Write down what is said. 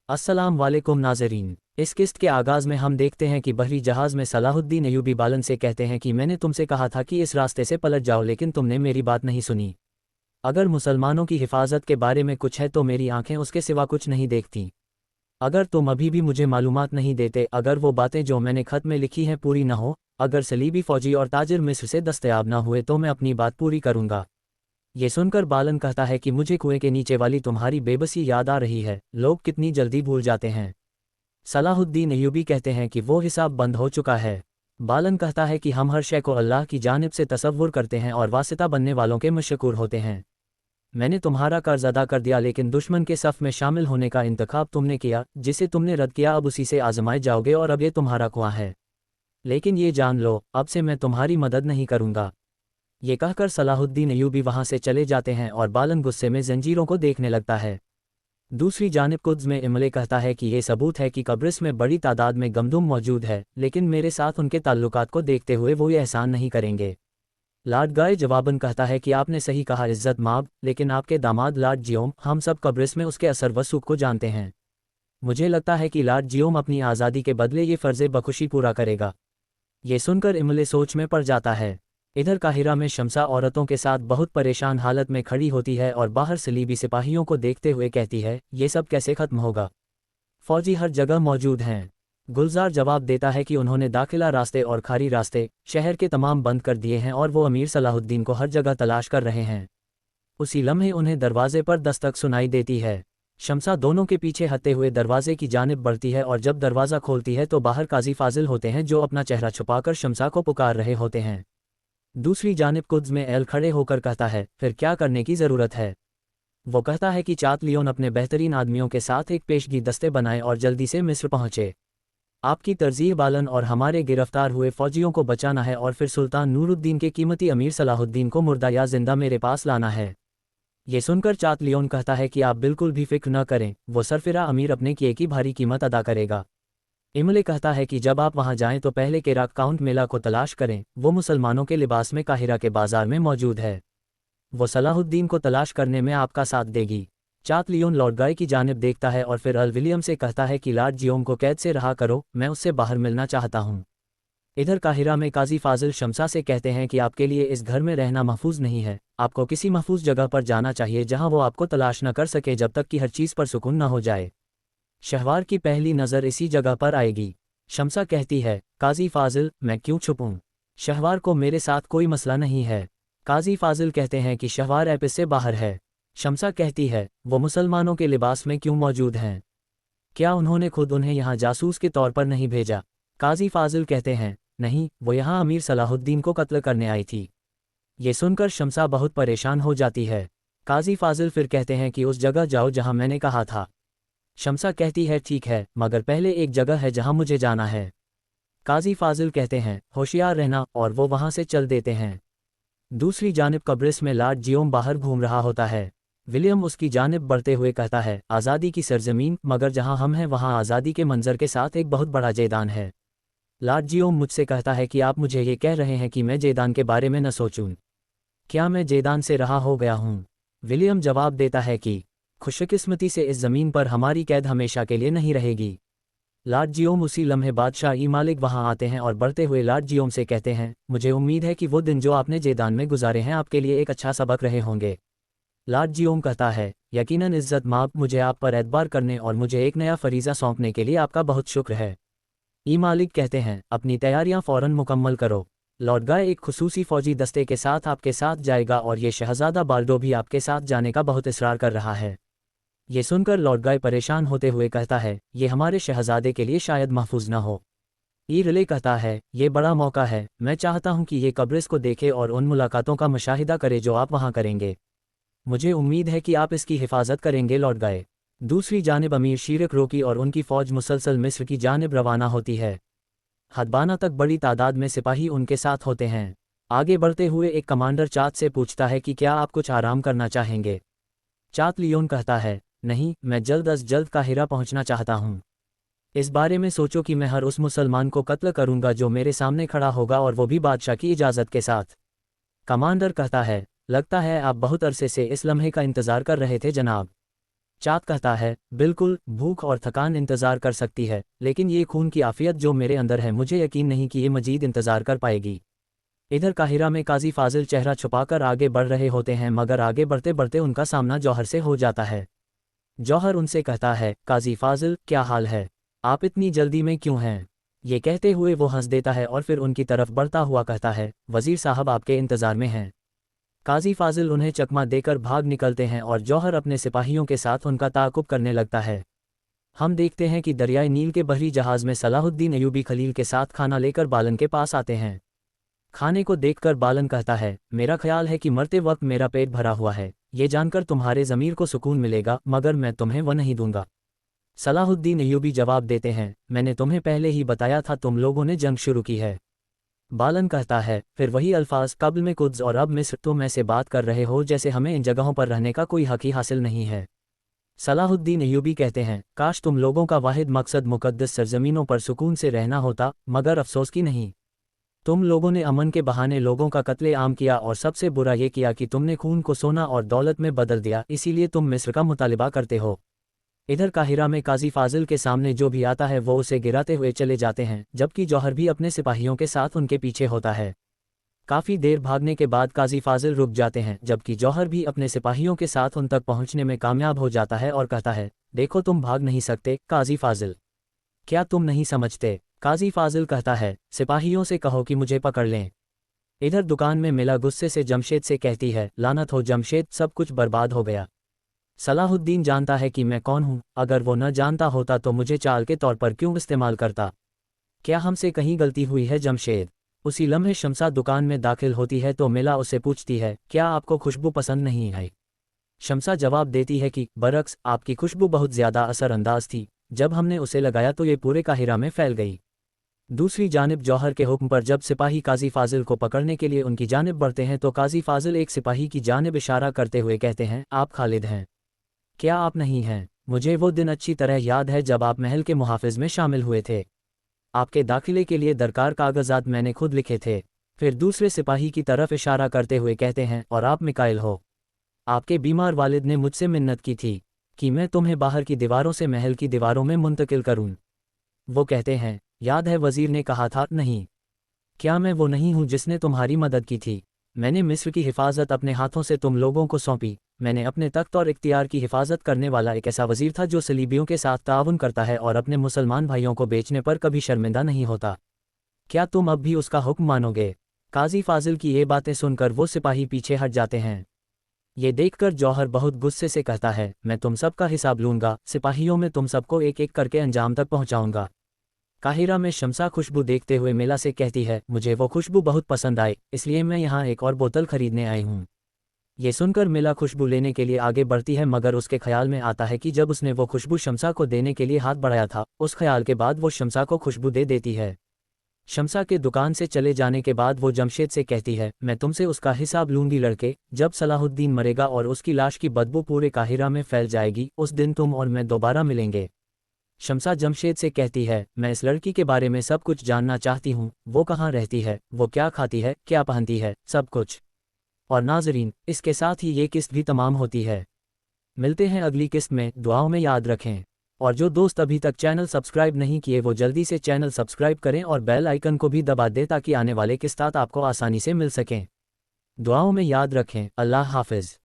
अस्सलाम वालेकुम नाज़रीन। इस किस्त के आगाज़ में हम देखते हैं कि बहरी जहाज़ में सलाहुद्दीन अय्यूबी बालन से कहते हैं कि मैंने तुमसे कहा था कि इस रास्ते से पलट जाओ, लेकिन तुमने मेरी बात नहीं सुनी। अगर मुसलमानों की हिफाजत के बारे में कुछ है तो मेरी आंखें उसके सिवा कुछ नहीं देखती। अगर तुम अभी भी मुझे मालूमात नहीं देते, अगर वो बातें जो मैंने खत में लिखी हैं पूरी न हो, अगर सलीबी फौजी और ताजिर मिस्र से दस्तयाब न हुए तो मैं अपनी बात पूरी करूंगा। ये सुनकर बालन कहता है कि मुझे कुएं के नीचे वाली तुम्हारी बेबसी याद आ रही है। लोग कितनी जल्दी भूल जाते हैं। सलाहुद्दीन अय्यूबी कहते हैं कि वो हिसाब बंद हो चुका है। बालन कहता है कि हम हर शय को अल्लाह की जानिब से तसव्वुर करते हैं और वासिता बनने वालों के मशकूर होते हैं। मैंने तुम्हारा कर्ज अदा कर दिया, लेकिन दुश्मन के सफ़ में शामिल होने का इंतखाब तुमने किया। जिसे तुमने रद्द किया अब उसी से आजमाए जाओगे और अब ये तुम्हारा कुआं है। लेकिन ये जान लो, अब से मैं तुम्हारी मदद नहीं करूंगा। ये कहकर सलाहुद्दीन अय्यूबी वहां से चले जाते हैं और बालन गुस्से में जंजीरों को देखने लगता है। दूसरी जानिब कुद्स में इमले कहता है कि ये सबूत है कि कब्रिस में बड़ी तादाद में गमदुम मौजूद है, लेकिन मेरे साथ उनके ताल्लुकात को देखते हुए वो ये एहसान नहीं करेंगे। लॉर्ड गाय जवाबन कहता है कि आपने सही कहा इज़्ज़त माब, लेकिन आपके दामाद लॉर्ड जियोम, हम सब कब्रिस में उसके असर वसूख को जानते हैं। मुझे लगता है कि लॉर्ड जियोम अपनी आज़ादी के बदले ये फ़र्ज़े बखुशी पूरा करेगा। ये सुनकर इमले सोच में पड़ जाता है। इधर काहिरा में शम्सा औरतों के साथ बहुत परेशान हालत में खड़ी होती है और बाहर सलीबी सिपाहियों को देखते हुए कहती है, ये सब कैसे ख़त्म होगा? फौजी हर जगह मौजूद हैं। गुलजार जवाब देता है कि उन्होंने दाखिला रास्ते और खारी रास्ते शहर के तमाम बंद कर दिए हैं और वो अमीर सलाहुद्दीन को हर जगह तलाश कर रहे हैं। उसी लम्हे उन्हें दरवाजे पर दस्तक सुनाई देती है। शम्सा दोनों के पीछे हटते हुए दरवाजे की जानिब बढ़ती है और जब दरवाज़ा खोलती है तो बाहर काजी फाजिल होते हैं, जो अपना चेहरा छुपाकर शम्सा को पुकार रहे होते हैं। दूसरी जानिब कुद्स में एल खड़े होकर कहता है, फिर क्या करने की ज़रूरत है? वो कहता है कि चात लियोन अपने बेहतरीन आदमियों के साथ एक पेशगी दस्ते बनाए और जल्दी से मिस्र पहुँचे। आपकी तरजीह बालन और हमारे गिरफ्तार हुए फौजियों को बचाना है और फिर सुल्तान नूरुद्दीन के कीमती अमीर सलाहुद्दीन को मुर्दा या जिंदा मेरे पास लाना है। ये सुनकर चात लियोन कहता है कि आप बिल्कुल भी फिक्र न करें, वो सरफिरा अमीर अपने किए की भारी कीमत अदा करेगा। इमले कहता है कि जब आप वहां जाएं तो पहले केराक काउंट मेला को तलाश करें, वो मुसलमानों के लिबास में काहिरा के बाजार में मौजूद है। वो सलाहुद्दीन को तलाश करने में आपका साथ देगी। चात लियोन लॉर्ड गाय की जानिब देखता है और फिर अल विलियम से कहता है कि लॉर्ड जियोम को कैद से रहा करो, मैं उससे बाहर मिलना चाहता हूँ। इधर काहिरा में काजी फाजिल शम्सा से कहते हैं कि आपके लिए इस घर में रहना महफूज नहीं है, आपको किसी महफूज जगह पर जाना चाहिए जहाँ वो आपको तलाश न कर सके जब तक कि हर चीज़ पर सुकून न हो जाए। शहवार की पहली नज़र इसी जगह पर आएगी। शम्सा कहती है, काजी फाजिल, मैं क्यों छुपूं? शहवार को मेरे साथ कोई मसला नहीं है। काजी फाजिल कहते हैं कि शहवार एपिस से बाहर है। शम्सा कहती है, वो मुसलमानों के लिबास में क्यों मौजूद हैं? क्या उन्होंने खुद उन्हें यहाँ जासूस के तौर पर नहीं भेजा? काजी फाजिल कहते हैं, नहीं, वो यहाँ अमीर सलाहुद्दीन को कत्ल करने आई थी। ये सुनकर शम्सा बहुत परेशान हो जाती है। काजी फाजिल फिर कहते हैं कि उस जगह जाओ जहाँ मैंने कहा था। शम्सा कहती है, ठीक है, मगर पहले एक जगह है जहाँ मुझे जाना है। काजी फाजिल कहते हैं, होशियार रहना, और वो वहाँ से चल देते हैं। दूसरी जानिब कब्रिस में लॉर्ड जियोम बाहर घूम रहा होता है। विलियम उसकी जानिब बढ़ते हुए कहता है, आज़ादी की सरजमीन, मगर जहाँ हम हैं वहाँ आज़ादी के मंजर के साथ एक बहुत बड़ा जेदान है। लॉर्ड जियोम मुझसे कहता है कि आप मुझे ये कह रहे हैं कि मैं जेदान के बारे में न सोचूं। क्या मैं जेदान से रहा हो गया हूँ? विलियम जवाब देता है कि खुशकिस्मती से इस ज़मीन पर हमारी कैद हमेशा के लिए नहीं रहेगी। लॉर्ड जियोम उसी लम्हे बादशाह ई मालिक वहाँ आते हैं और बढ़ते हुए लॉर्ड जियोम से कहते हैं, मुझे उम्मीद है कि वो दिन जो आपने जेदान में गुजारे हैं आपके लिए एक अच्छा सबक रहे होंगे। लॉर्ड जियोम कहता है, यकीनन इज़्ज़त माब, मुझे आप पर एतबार करने और मुझे एक नया फरीज़ा सौंपने के लिए आपका बहुत शुक्र है। ई मालिक कहते हैं, अपनी तैयारियां फ़ौरन मुकम्मल करो। लॉर्ड गाय एक खुसूसी फ़ौजी दस्ते के साथ आपके साथ जाएगा और ये शहज़ादा बाल्डो भी आपके साथ जाने का बहुत इसरार कर रहा है। ये सुनकर लॉर्ड गाय परेशान होते हुए कहता है, ये हमारे शहज़ादे के लिए शायद महफूज न हो। ई रिले कहता है, ये बड़ा मौका है, मैं चाहता हूँ कि ये कब्रिस को देखे और उन मुलाकातों का मुशाहिदा करे जो आप वहाँ करेंगे। मुझे उम्मीद है कि आप इसकी हिफाजत करेंगे लॉर्ड गाय। दूसरी जानिब अमीर शीरक रोकी और उनकी फ़ौज मुसलसल मिस्र की जानिब रवाना होती है। हदबाना तक बड़ी तादाद में सिपाही उनके साथ होते हैं। आगे बढ़ते हुए एक कमांडर चात से पूछता है कि क्या आप कुछ आराम करना चाहेंगे? चात लियोन कहता है, नहीं, मैं जल्द अज जल्द काहिरा पहुंचना चाहता हूं। इस बारे में सोचो कि मैं हर उस मुसलमान को कत्ल करूंगा जो मेरे सामने खड़ा होगा, और वो भी बादशाह की इजाज़त के साथ। कमांडर कहता है, लगता है आप बहुत अरसे से इस लम्हे का इंतज़ार कर रहे थे जनाब। चाँद कहता है, बिल्कुल, भूख और थकान इंतज़ार कर सकती है, लेकिन ये खून की आफ़ियत जो मेरे अंदर है मुझे यकीन नहीं कि ये मज़ीद इंतज़ार कर पाएगी। इधर काहिरा में काजी फाजिल चेहरा छुपाकर आगे बढ़ रहे होते हैं, मगर आगे बढ़ते बढ़ते उनका सामना जौहर से हो जाता है। जौहर उनसे कहता है, काजी फाजिल, क्या हाल है? आप इतनी जल्दी में क्यों हैं? ये कहते हुए वो हंस देता है और फिर उनकी तरफ बढ़ता हुआ कहता है, वज़ीर साहब आपके इंतज़ार में हैं। काजी फाजिल उन्हें चकमा देकर भाग निकलते हैं और जौहर अपने सिपाहियों के साथ उनका ताक़ुब करने लगता है। हम देखते हैं कि दरियाए नील के बहरी जहाज़ में सलाहुद्दीन अय्यूबी खलील के साथ खाना लेकर बालन के पास आते हैं। खाने को देखकर बालन कहता है, मेरा ख्याल है कि मरते वक्त मेरा पेट भरा हुआ है, ये जानकर तुम्हारे ज़मीर को सुकून मिलेगा, मगर मैं तुम्हें वह नहीं दूंगा। सलाहुद्दीन अय्यूबी जवाब देते हैं, मैंने तुम्हें पहले ही बताया था तुम लोगों ने जंग शुरू की है। बालन कहता है, फिर वही अल्फाज, कब्ल में कुद्स और अब मिस्र, तुम ऐसे बात कर रहे हो जैसे हमें इन जगहों पर रहने का कोई हक ही हासिल नहीं है। सलाहुद्दीन अय्यूबी कहते हैं, काश तुम लोगों का वाहिद मकसद मुकद्दस सरजमीनों पर सुकून से रहना होता, मगर अफसोस की नहीं। तुम लोगों ने अमन के बहाने लोगों का कत्ले-आम किया और सबसे बुरा ये किया कि तुमने खून को सोना और दौलत में बदल दिया, इसीलिए तुम मिस्र का मुतालिबा करते हो। इधर काहिरा में काजी फाजिल के सामने जो भी आता है वो उसे गिराते हुए चले जाते हैं, जबकि जौहर भी अपने सिपाहियों के साथ उनके पीछे होता है। काफ़ी देर भागने के बाद काजी फाजिल रुक जाते हैं, जबकि जौहर भी अपने सिपाहियों के साथ उन तक पहुंचने में कामयाब हो जाता है और कहता है, देखो तुम भाग नहीं सकते काजी फाजिल, क्या तुम नहीं समझते? काजी फाजिल कहता है, सिपाहियों से कहो कि मुझे पकड़ लें। इधर दुकान में मिला गुस्से से जमशेद से कहती है, लानत हो जमशेद, सब कुछ बर्बाद हो गया। सलाहुद्दीन जानता है कि मैं कौन हूँ, अगर वो न जानता होता तो मुझे चाल के तौर पर क्यों इस्तेमाल करता? क्या हमसे कहीं गलती हुई है जमशेद? उसी लम्हे शम्सा दुकान में दाखिल होती है तो मिला उससे पूछती है, क्या आपको खुशबू पसंद नहीं आई? शम्सा जवाब देती है कि बरक्स, आपकी खुशबू बहुत ज़्यादा असरअंदाज थी, जब हमने उसे लगाया तो ये पूरे काहिरा में फैल गई। दूसरी जानिब जौहर के हुक्म पर जब सिपाही काजी फाजिल को पकड़ने के लिए उनकी जानिब बढ़ते हैं तो काजी फाजिल एक सिपाही की जानिब इशारा करते हुए कहते हैं, आप खालिद हैं? क्या आप नहीं हैं? मुझे वो दिन अच्छी तरह याद है जब आप महल के मुहाफिज में शामिल हुए थे। आपके दाखिले के लिए दरकार कागजात मैंने खुद लिखे थे। फिर दूसरे सिपाही की तरफ इशारा करते हुए कहते हैं, और आप मिकाइल हो? आपके बीमार वालिद ने मुझसे मिन्नत की थी कि मैं तुम्हें बाहर की दीवारों से महल की दीवारों में मुंतकिल करूं। वो कहते हैं, याद है वज़ीर ने कहा था, नहीं? क्या मैं वो नहीं हूँ जिसने तुम्हारी मदद की थी? मैंने मिस्र की हिफाजत अपने हाथों से तुम लोगों को सौंपी। मैंने अपने तख्त और इख्तियार की हिफाजत करने वाला एक ऐसा वज़ीर था जो सलीबियों के साथ ताउन करता है और अपने मुसलमान भाइयों को बेचने पर कभी शर्मिंदा नहीं होता। क्या तुम अब भी उसका हुक्म मानोगे? काजी फाजिल की ये बातें सुनकर वो सिपाही पीछे हट जाते हैं। ये देखकर जौहर बहुत गुस्से से कहता है, मैं तुम सबका हिसाब लूँगा, सिपाहियों में तुम सबको एक एक करके अंजाम तक पहुँचाऊँगा। काहिरा में शम्सा खुशबू देखते हुए मिला से कहती है, मुझे वो खुशबू बहुत पसंद आई, इसलिए मैं यहाँ एक और बोतल खरीदने आई हूँ। ये सुनकर मिला खुशबू लेने के लिए आगे बढ़ती है, मगर उसके ख्याल में आता है कि जब उसने वो खुशबू शम्सा को देने के लिए हाथ बढ़ाया था, उस ख्याल के बाद वो शम्सा को खुशबू दे देती है। शम्सा के दुकान से चले जाने के बाद वो जमशेद से कहती है, मैं तुमसे उसका हिसाब लूँगी लड़के, जब सलाहुद्दीन मरेगा और उसकी लाश की बदबू पूरे काहिरा में फैल जाएगी, उस दिन तुम और मैं दोबारा मिलेंगे। शम्सा जमशेद से कहती है, मैं इस लड़की के बारे में सब कुछ जानना चाहती हूँ, वो कहाँ रहती है, वो क्या खाती है, क्या पहनती है, सब कुछ। और नाज़रीन, इसके साथ ही ये किस्त भी तमाम होती है। मिलते हैं अगली किस्त में, दुआओं में याद रखें। और जो दोस्त अभी तक चैनल सब्सक्राइब नहीं किए वो जल्दी से चैनल सब्सक्राइब करें और बेल आइकन को भी दबा दें ताकि आने वाले किस्तात आपको आसानी से मिल सकें। दुआओं में याद रखें। अल्लाह हाफ़िज़।